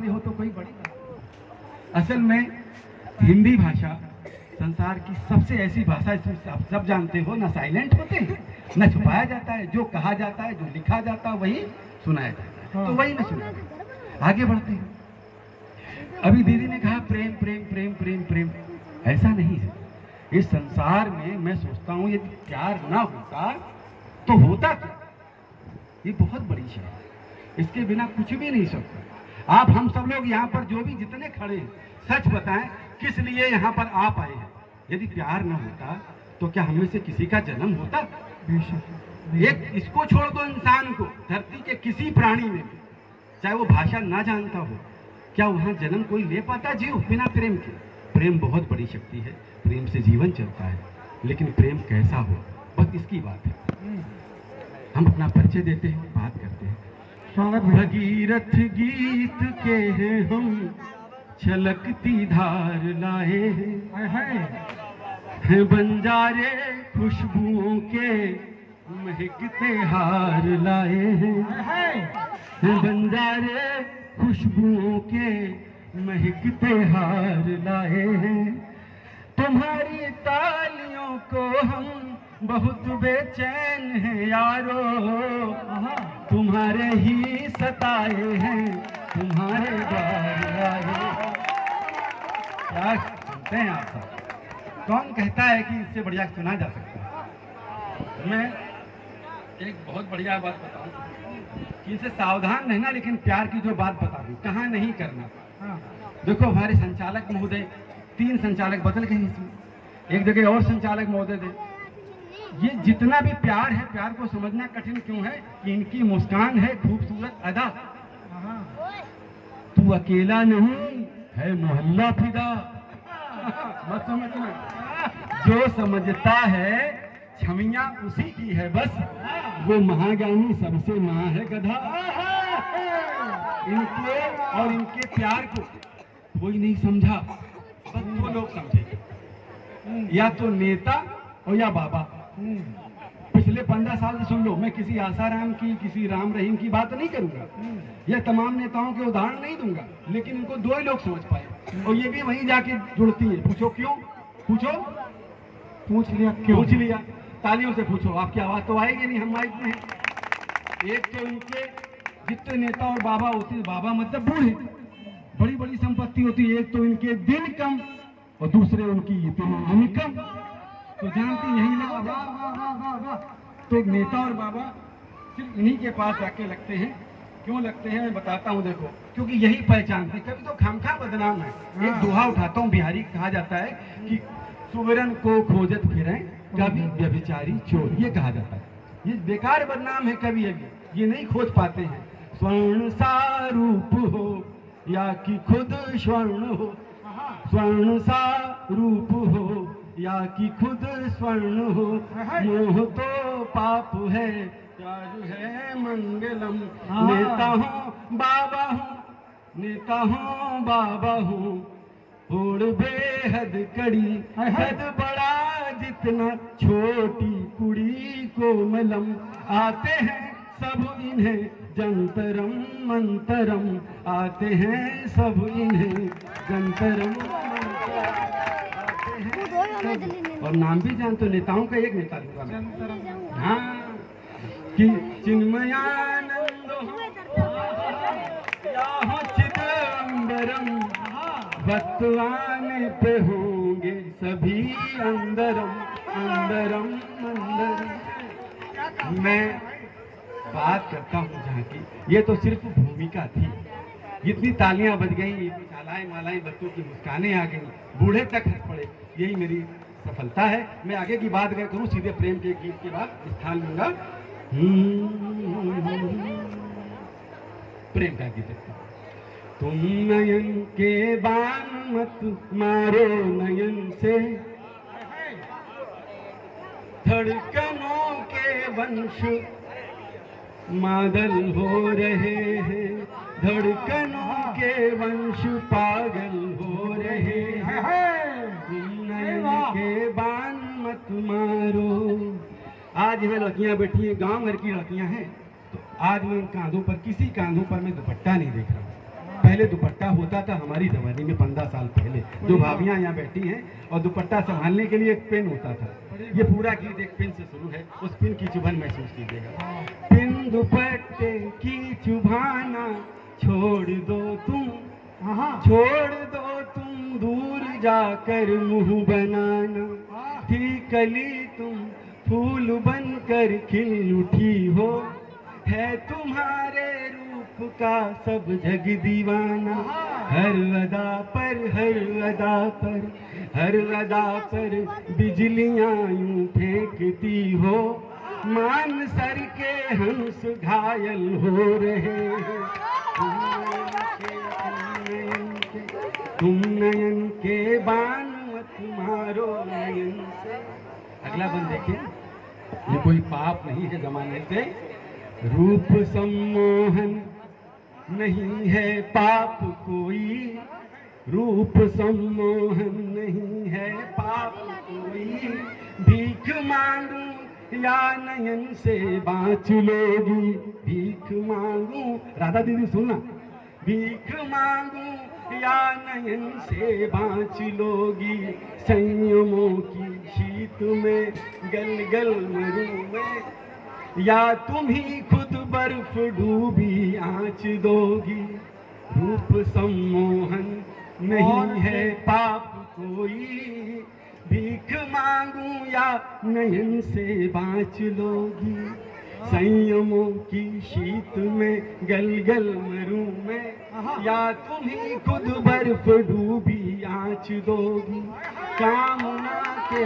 वाले हो तो कोई बड़ी बात। असल में हिंदी भाषा संसार की सबसे ऐसी भाषा, इसमें आप सब जानते हो, ना साइलेंट होते हैं, ना छुपाया जाता है। जो कहा जाता है, जो लिखा जाता है, वही सुनाया जाता है। तो वही ना सुना, आगे बढ़ते हैं। अभी दीदी ने कहा प्रेम प्रेम प्रेम प्रेम प्रेम, ऐसा नहीं है। इस संसार में मैं सोचता हूँ यदि प्यार ना होता तो होता क्या? ये बहुत बड़ी चीज है, इसके बिना कुछ भी नहीं सकता। आप हम सब लोग यहाँ पर जो भी जितने खड़े हैं, सच बताएं किस लिए यहाँ पर आप आए हैं? यदि प्यार न होता तो क्या हमें से किसी का जन्म होता? एक इसको छोड़ दो, इंसान को धरती के किसी प्राणी में भी, चाहे वो भाषा ना जानता हो, क्या वहाँ जन्म कोई ले पाता जीव बिना प्रेम के? प्रेम बहुत बड़ी शक्ति है, प्रेम से जीवन चलता है। लेकिन प्रेम कैसा हो, बस इसकी बात है। हम अपना परिचय देते हैं, बात करते हैं। भगीरथ गीत के हैं हम, छलकती धार लाए हैं, बंजारे खुशबुओं के महकते हार लाए हैं, बंजारे खुशबुओं के महकते हार लाए हैं। तुम्हारी तालियों को हम बहुत बेचैन हैं यारो, तुम्हारे ही सताए हैं, तुम्हारे द्वार आए। क्या सुनते हैं आप सब? कौन कहता है कि इससे बढ़िया सुना जा सकता है? मैं एक बहुत बढ़िया बात बताऊं कि इसे सावधान रहना, लेकिन प्यार की जो बात बता दूं, कहाँ नहीं करना। देखो हमारे संचालक महोदय, 3 संचालक बदल गए इसमें, एक जगह और संचालक महोदय थे। ये जितना भी प्यार है, प्यार को समझना कठिन क्यों है कि इनकी मुस्कान है खूबसूरत अदा। तू अकेला नहीं है मोहल्ला फिदा, मत समझना। जो समझता है छमिया उसी की है बस, वो महाज्ञानी सबसे मां है गधा। इनके और इनके प्यार को कोई नहीं समझा, बस 2 लोग समझे, या तो नेता और या बाबा। पिछले 15 साल से सुन लो, मैं किसी आसाराम की, किसी राम रहीम की बात नहीं करूंगा, यह तमाम नेताओं के उदाहरण नहीं दूंगा, लेकिन इनको 2 ही लोग समझ पाए, और ये भी वहीं जाके जुड़ती है। पूछो क्यों? पूछो, पूछ लिया क्यों? पूछ लिया, तालियों से पूछो, आपकी आवाज तो आएगी नहीं, हम माइक में हैं। एक तो इनके जितने नेता और बाबा होते हैं, बाबा मतलब बूढ़े, बड़ी बड़ी संपत्ति होती है, एक तो इनके दिन कम और दूसरे उनकी इतनी कम, तो जानती यही लगा। तो नेता और बाबा सिर्फ इन्हीं के पास आके लगते हैं। क्यों लगते हैं मैं बताता हूँ, देखो, क्योंकि यही पहचानते। कभी तो खामखा बदनाम है। एक दोहा उठाता हूँ, बिहारी कहा जाता है कि सुवरन को खोजत फिरें कभी व्यभिचारी चोर, ये कहा जाता है। ये बेकार बदनाम है, कभी अभी ये नहीं खोज पाते हैं। स्वर्ण सा रूप हो या कि खुद स्वर्ण हो, स्वर्ण सा रूप हो या कि खुद स्वर्ण हो, मोह तो पाप है, प्यार है मंगलम। नेता हूँ बाबा हूँ, नेता हूँ बाबा हूँ, होड़ बेहद कड़ी, हद बड़ा जितना छोटी कुड़ी को मलम। आते हैं सब इन्हें जंतरम मंतरम, आते हैं सब इन्हें जंतरम मंतरम, आते हैं। और नाम भी जानते हो नेताओं का? एक नेता दूंगा मैं, हाँ, कि चिन्मयानंद हो चिदंबरम, वक्त आने पे होंगे सभी अंदरम अंदरम अंदरम। मैं बात करता हूँ जहाँ की, ये तो सिर्फ भूमिका थी। जितनी तालियां बज गई, मालाएं मालाएं, बच्चों की मुस्कानें आ गई, बूढ़े तक हंस पड़े, यही मेरी सफलता है। मैं आगे की बात अगर करूँ, सीधे प्रेम के गीत के बाद स्थान लूंगा। प्रेम का गीत है। तुम नयन के बाण मत मारो नयन से, धड़कनों के वंश मादल हो रहे हैं, धड़कनों के वंश पागल हो रहे हैं। तुम नयन के बाण मत मारो। आज यहाँ लड़कियां बैठी हैं, गांव घर की लड़कियां हैं, तो आज मैं कांधों पर, किसी कांधों पर मैं दुपट्टा नहीं देख रहा हूँ। पहले दुपट्टा होता था हमारी जमाने में 15 साल पहले, जो भाभियां यहाँ बैठी हैं, और दुपट्टा संभालने के लिए एक पेन होता था। ये पूरा गीत एक पिन से शुरू है, उस पिन की चुभन महसूस कीजिएगा। पिन दुपट्टे की चुभाना छोड़ दो तुम, छोड़ दो तुम दूर जाकर मुंह बनाना, थी कली तुम फूल बनकर खिल उठी हो, है तुम्हारे रूप का सब जग दीवाना, हर अदा पर हर अदा पर हर अदा पर बिजलियां यूं फेंकती हो, मान सर के हंस घायल हो रहे हैं, तुम नयन के बान मत मारो नयन से। अगला बंद देखिए, ये कोई पाप नहीं है जमाने से। रूप सम्मोहन नहीं है पाप कोई, रूप सम्मोहन नहीं है पाप कोई, भीख मांगू या नयन से बाँच लोगी, भीख मांगू, राधा दीदी सुनना, भीख मांगू या नयन से बाँच लोगी, संयमों की शीत में गल गल मरूं मैं, या तुम ही खुद बर्फ डूबी आँच दोगी, रूप सम्मोहन नहीं है पाप कोई, भीख मांगू या नयन से बाँच लोगी, संयमों की शीत में गल गल मरूं मैं, या तुम ही खुद बर्फ डूबी आँच दोगी, कामना के